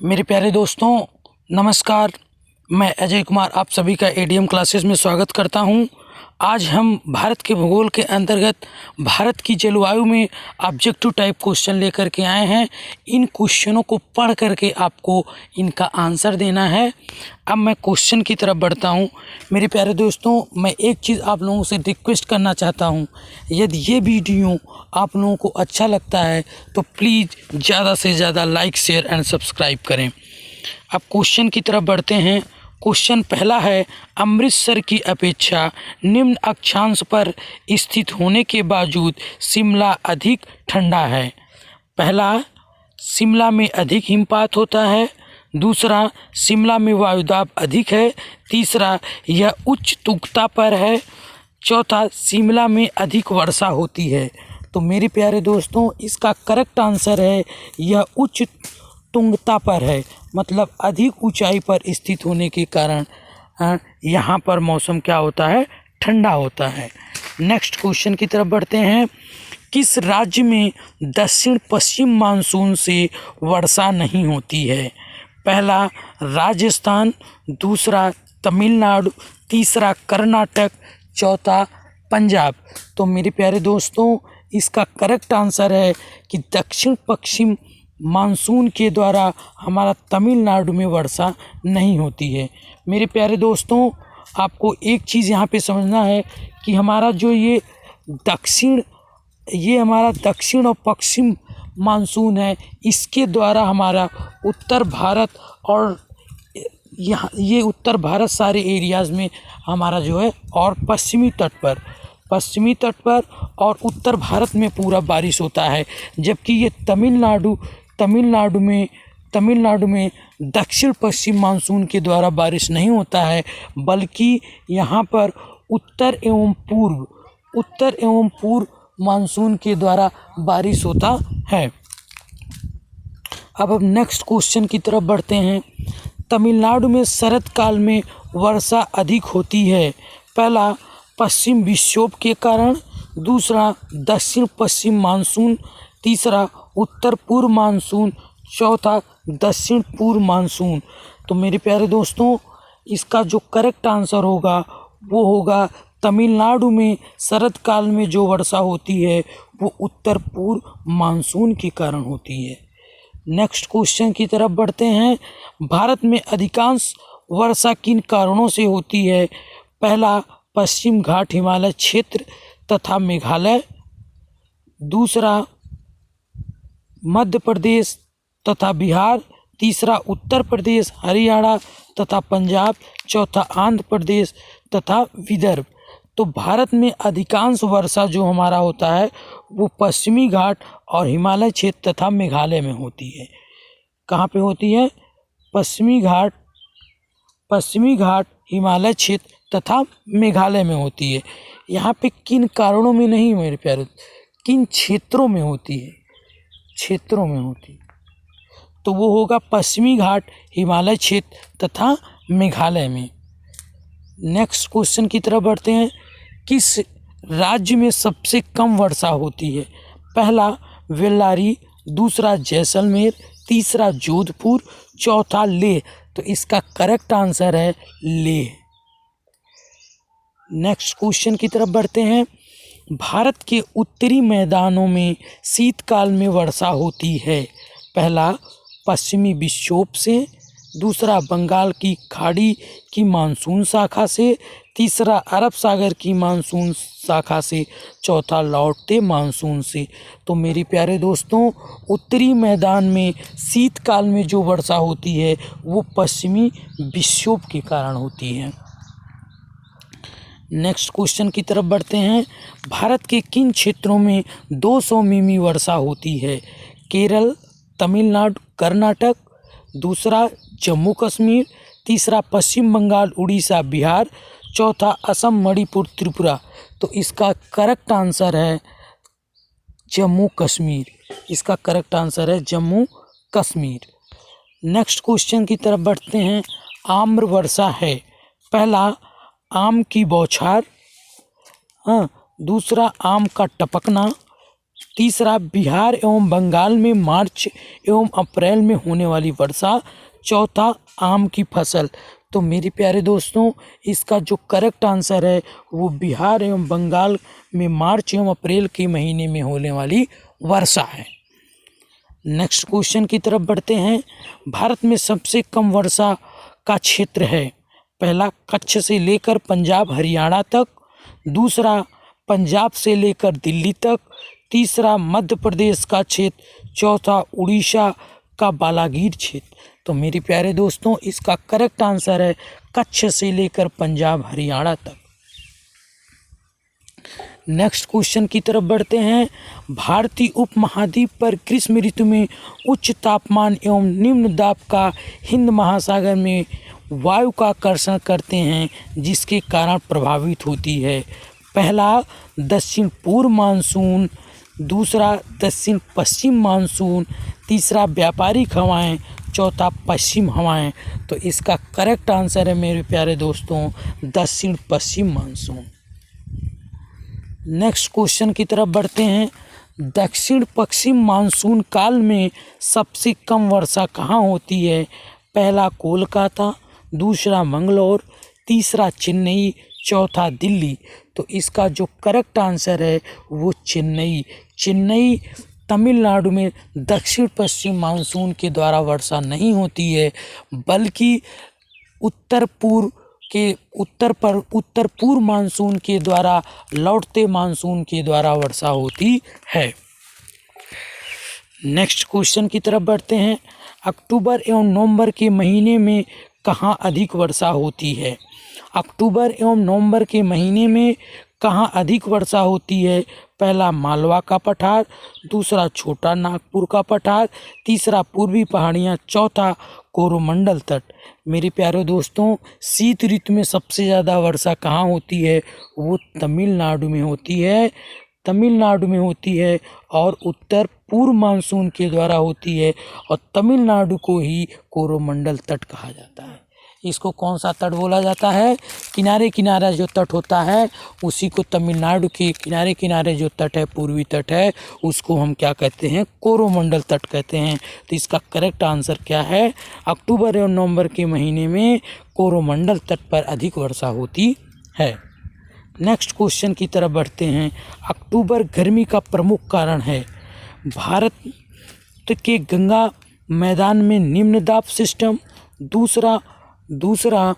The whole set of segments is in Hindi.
मेरे प्यारे दोस्तों, नमस्कार। मैं अजय कुमार आप सभी का एडीएम क्लासेस में स्वागत करता हूं। आज हम भारत के भूगोल के अंतर्गत भारत की जलवायु में ऑब्जेक्टिव टाइप क्वेश्चन लेकर के आए हैं। इन क्वेश्चनों को पढ़ करके आपको इनका आंसर देना है। अब मैं क्वेश्चन की तरफ बढ़ता हूं। मेरे प्यारे दोस्तों, मैं एक चीज़ आप लोगों से रिक्वेस्ट करना चाहता हूं, यदि ये वीडियो आप लोगों को अच्छा लगता है तो प्लीज़ ज़्यादा से ज़्यादा लाइक, शेयर एंड सब्सक्राइब करें। अब क्वेश्चन की तरफ बढ़ते हैं। क्वेश्चन पहला है, अमृतसर की अपेक्षा निम्न अक्षांश पर स्थित होने के बावजूद शिमला अधिक ठंडा है। पहला, शिमला में अधिक हिमपात होता है। दूसरा, शिमला में वायुदाब अधिक है। तीसरा, यह उच्च तुंगता पर है। चौथा, शिमला में अधिक वर्षा होती है। तो मेरे प्यारे दोस्तों, इसका करेक्ट आंसर है यह उच्च तुंगता पर है, मतलब अधिक ऊंचाई पर स्थित होने के कारण यहाँ पर मौसम क्या होता है, ठंडा होता है। नेक्स्ट क्वेश्चन की तरफ बढ़ते हैं। किस राज्य में दक्षिण पश्चिम मानसून से वर्षा नहीं होती है? पहला, राजस्थान। दूसरा, तमिलनाडु। तीसरा, कर्नाटक। चौथा, पंजाब। तो मेरे प्यारे दोस्तों, इसका करेक्ट आंसर है कि दक्षिण पश्चिम मानसून के द्वारा हमारा तमिलनाडु में वर्षा नहीं होती है। मेरे प्यारे दोस्तों, आपको एक चीज़ यहाँ पे समझना है कि हमारा जो ये हमारा दक्षिण और पश्चिम मानसून है, इसके द्वारा हमारा उत्तर भारत और ये उत्तर भारत सारे एरियाज़ में हमारा जो है, और पश्चिमी तट पर और उत्तर भारत में पूरा बारिश होता है। जबकि ये तमिलनाडु में दक्षिण पश्चिम मानसून के द्वारा बारिश नहीं होता है, बल्कि यहाँ पर उत्तर एवं पूर्व मानसून के द्वारा बारिश होता है। अब नेक्स्ट क्वेश्चन की तरफ बढ़ते हैं। तमिलनाडु में शरद काल में वर्षा अधिक होती है। पहला, पश्चिम विक्षोभ के कारण। दूसरा, दक्षिण पश्चिम मानसून। तीसरा, उत्तर पूर्व मानसून। चौथा, दक्षिण पूर्व मानसून। तो मेरे प्यारे दोस्तों, इसका जो करेक्ट आंसर होगा वो होगा तमिलनाडु में शरद काल में जो वर्षा होती है वो उत्तर पूर्व मानसून के कारण होती है। नेक्स्ट क्वेश्चन की तरफ बढ़ते हैं। भारत में अधिकांश वर्षा किन कारणों से होती है? पहला, पश्चिम घाट हिमालय क्षेत्र तथा मेघालय। दूसरा, मध्य प्रदेश तथा बिहार। तीसरा, उत्तर प्रदेश, हरियाणा तथा पंजाब। चौथा, आंध्र प्रदेश तथा विदर्भ। तो भारत में अधिकांश वर्षा जो हमारा होता है वो पश्चिमी घाट और हिमालय क्षेत्र तथा मेघालय में होती है। कहाँ पे होती है? पश्चिमी घाट, हिमालय क्षेत्र तथा मेघालय में होती है। यहाँ पे किन कारणों में नहीं मेरे प्यारे, किन क्षेत्रों में होती है? क्षेत्रों में होती है। तो वो होगा पश्चिमी घाट, हिमालय क्षेत्र तथा मेघालय में। नेक्स्ट क्वेश्चन की तरफ बढ़ते हैं। किस राज्य में सबसे कम वर्षा होती है? पहला, बेल्लारी। दूसरा, जैसलमेर। तीसरा, जोधपुर। चौथा, लेह। तो इसका करेक्ट आंसर है लेह। नेक्स्ट क्वेश्चन की तरफ बढ़ते हैं। भारत के उत्तरी मैदानों में शीतकाल में वर्षा होती है। पहला, पश्चिमी विक्षोभ से। दूसरा, बंगाल की खाड़ी की मानसून शाखा से। तीसरा, अरब सागर की मानसून शाखा से। चौथा, लौटते मानसून से। तो मेरे प्यारे दोस्तों, उत्तरी मैदान में शीतकाल में जो वर्षा होती है वो पश्चिमी विक्षोभ के कारण होती है। नेक्स्ट क्वेश्चन की तरफ बढ़ते हैं। भारत के किन क्षेत्रों में 200 मिमी वर्षा होती है? केरल, तमिलनाडु, कर्नाटक। दूसरा, जम्मू कश्मीर। तीसरा, पश्चिम बंगाल, उड़ीसा, बिहार। चौथा, असम, मणिपुर, त्रिपुरा। तो इसका करेक्ट आंसर है जम्मू कश्मीर। इसका करेक्ट आंसर है जम्मू कश्मीर। नेक्स्ट क्वेश्चन की तरफ बढ़ते हैं। आम्र वर्षा है। पहला, आम की बौछार। दूसरा, आम का टपकना। तीसरा, बिहार एवं बंगाल में मार्च एवं अप्रैल में होने वाली वर्षा। चौथा, आम की फसल। तो मेरे प्यारे दोस्तों, इसका जो करेक्ट आंसर है वो बिहार एवं बंगाल में मार्च एवं अप्रैल के महीने में होने वाली वर्षा है। नेक्स्ट क्वेश्चन की तरफ बढ़ते हैं। भारत में सबसे कम वर्षा का क्षेत्र है। पहला, कच्छ से लेकर पंजाब हरियाणा तक। दूसरा, पंजाब से लेकर दिल्ली तक। तीसरा, मध्य प्रदेश का क्षेत्र। चौथा, उड़ीसा का बालागीर क्षेत्र। तो मेरे प्यारे दोस्तों, इसका करेक्ट आंसर है कच्छ से लेकर पंजाब हरियाणा तक। नेक्स्ट क्वेश्चन की तरफ बढ़ते हैं। भारतीय उपमहाद्वीप पर ग्रीष्म ऋतु में उच्च तापमान एवं निम्न दाब का हिंद महासागर में वायु का आकर्षण करते हैं, जिसके कारण प्रभावित होती है। पहला, दक्षिण पूर्व मानसून। दूसरा, दक्षिण पश्चिम मानसून। तीसरा, व्यापारिक हवाएं। चौथा, पश्चिम हवाएं। तो इसका करेक्ट आंसर है मेरे प्यारे दोस्तों दक्षिण पश्चिम मानसून। नेक्स्ट क्वेश्चन की तरफ बढ़ते हैं। दक्षिण पश्चिम मानसून काल में सबसे कम वर्षा कहाँ होती है। पहला, कोलकाता। दूसरा, मंगलौर। तीसरा, चेन्नई। चौथा, दिल्ली। तो इसका जो करेक्ट आंसर है वो चेन्नई तमिलनाडु में दक्षिण पश्चिम मानसून के द्वारा वर्षा नहीं होती है, बल्कि उत्तर पूर्व मानसून के द्वारा लौटते मानसून के द्वारा वर्षा होती है। नेक्स्ट क्वेश्चन की तरफ बढ़ते हैं। अक्टूबर एवं नवंबर के महीने में कहाँ अधिक वर्षा होती है। अक्टूबर एवं नवंबर के महीने में कहाँ अधिक वर्षा होती है। पहला, मालवा का पठार। दूसरा, छोटा नागपुर का पठार। तीसरा, पूर्वी पहाड़ियाँ। चौथा, कोरोमंडल तट। मेरे प्यारे दोस्तों, शीत ऋतु में सबसे ज़्यादा वर्षा कहाँ होती है, वो तमिलनाडु में होती है और उत्तर पूर्व मानसून के द्वारा होती है, और तमिलनाडु को ही कोरोमंडल तट कहा जाता है। इसको कौन सा तट बोला जाता है, किनारे जो तट होता है उसी को तमिलनाडु के किनारे जो तट है, पूर्वी तट है, उसको हम क्या कहते हैं, कोरोमंडल तट कहते हैं। तो इसका करेक्ट आंसर क्या है, अक्टूबर एवं नवंबर के महीने में कोरोमंडल तट पर अधिक वर्षा होती है। नेक्स्ट क्वेश्चन की तरफ बढ़ते हैं। अक्टूबर गर्मी का प्रमुख कारण है। भारत के गंगा मैदान में निम्न दाब सिस्टम। दूसरा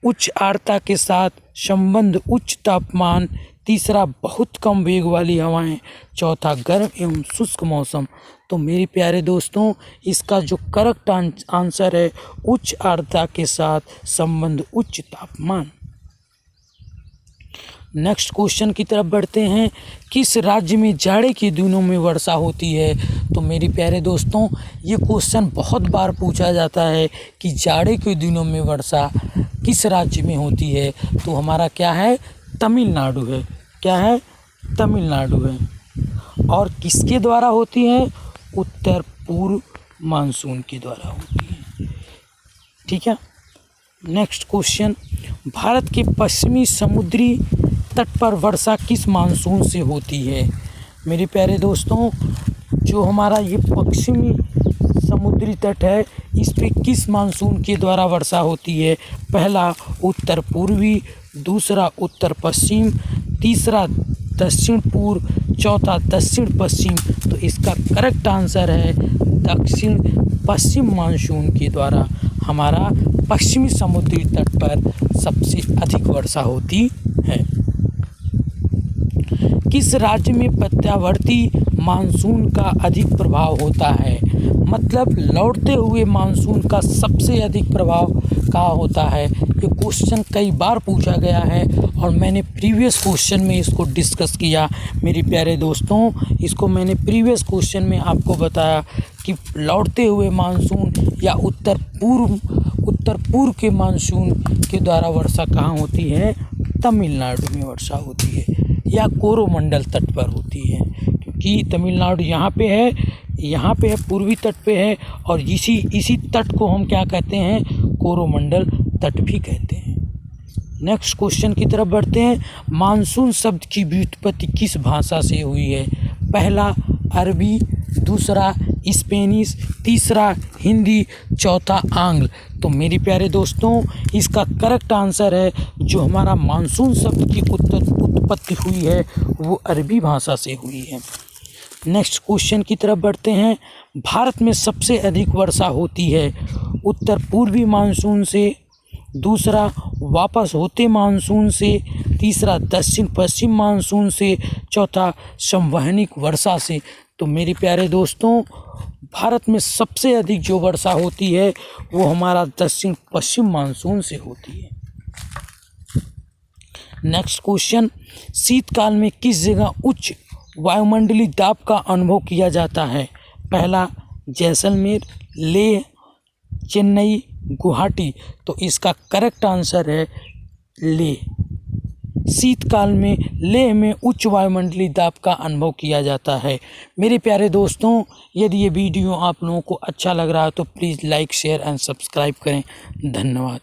उच्च आर्द्रता के साथ संबंध उच्च तापमान। तीसरा, बहुत कम वेग वाली हवाएं। चौथा, गर्म एवं शुष्क मौसम। तो मेरे प्यारे दोस्तों, इसका जो करेक्ट आंसर है उच्च आर्द्रता के साथ संबंध उच्च तापमान। नेक्स्ट क्वेश्चन की तरफ बढ़ते हैं। किस राज्य में जाड़े के दिनों में वर्षा होती है। तो मेरे प्यारे दोस्तों, ये क्वेश्चन बहुत बार पूछा जाता है कि जाड़े के दिनों में वर्षा किस राज्य में होती है। तो हमारा क्या है, तमिलनाडु है। क्या है, तमिलनाडु है। और किसके द्वारा होती है, उत्तर पूर्व मानसून के द्वारा होती है। ठीक है। नेक्स्ट क्वेश्चन, भारत के पश्चिमी समुद्री तट पर वर्षा किस मानसून से होती है। मेरे प्यारे दोस्तों, जो हमारा ये पश्चिमी समुद्री तट है, इस पे किस मानसून के द्वारा वर्षा होती है। पहला, उत्तर पूर्वी। दूसरा, उत्तर पश्चिम। तीसरा, दक्षिण पूर्व। चौथा, दक्षिण पश्चिम। तो इसका करेक्ट आंसर है दक्षिण पश्चिम मानसून के द्वारा हमारा पश्चिमी समुद्री तट पर सबसे अधिक वर्षा होती है। किस राज्य में प्रत्यावर्ती मानसून का अधिक प्रभाव होता है। मतलब लौटते हुए मानसून का सबसे अधिक प्रभाव कहाँ होता है। ये क्वेश्चन कई बार पूछा गया है और मैंने प्रीवियस क्वेश्चन में इसको डिस्कस किया। मेरे प्यारे दोस्तों, इसको मैंने प्रीवियस क्वेश्चन में आपको बताया कि लौटते हुए मानसून या उत्तर पूर्व के मानसून के द्वारा वर्षा कहाँ होती है, तमिलनाडु में वर्षा होती है या कोरोमंडल तट पर होती है। क्योंकि तमिलनाडु यहाँ पे है, पूर्वी तट पे है, और इसी तट को हम क्या कहते हैं, कोरोमंडल तट भी कहते हैं। नेक्स्ट क्वेश्चन की तरफ बढ़ते हैं। मानसून शब्द की व्युत्पत्ति किस भाषा से हुई है। पहला अरबी, दूसरा स्पेनिश, तीसरा हिंदी, चौथा आंग्ल। तो मेरे प्यारे दोस्तों, इसका करेक्ट आंसर है जो हमारा मानसून शब्द की उत्पत्ति हुई है वो अरबी भाषा से हुई है। नेक्स्ट क्वेश्चन की तरफ बढ़ते हैं। भारत में सबसे अधिक वर्षा होती है उत्तर पूर्वी मानसून से, दूसरा वापस होते मानसून से, तीसरा दक्षिण पश्चिम मानसून से, चौथा संवहनिक वर्षा से। तो मेरे प्यारे दोस्तों, भारत में सबसे अधिक जो वर्षा होती है वो हमारा दक्षिण पश्चिम मानसून से होती है। नेक्स्ट क्वेश्चन, शीतकाल में किस जगह उच्च वायुमंडलीय दाब का अनुभव किया जाता है? पहला जैसलमेर, लेह, चेन्नई, गुवाहाटी। तो इसका करेक्ट आंसर है लेह। शीतकाल में लेह में उच्च वायुमंडलीय दाब का अनुभव किया जाता है। मेरे प्यारे दोस्तों, यदि ये वीडियो आप लोगों को अच्छा लग रहा है तो please like, share and subscribe करें। धन्यवाद।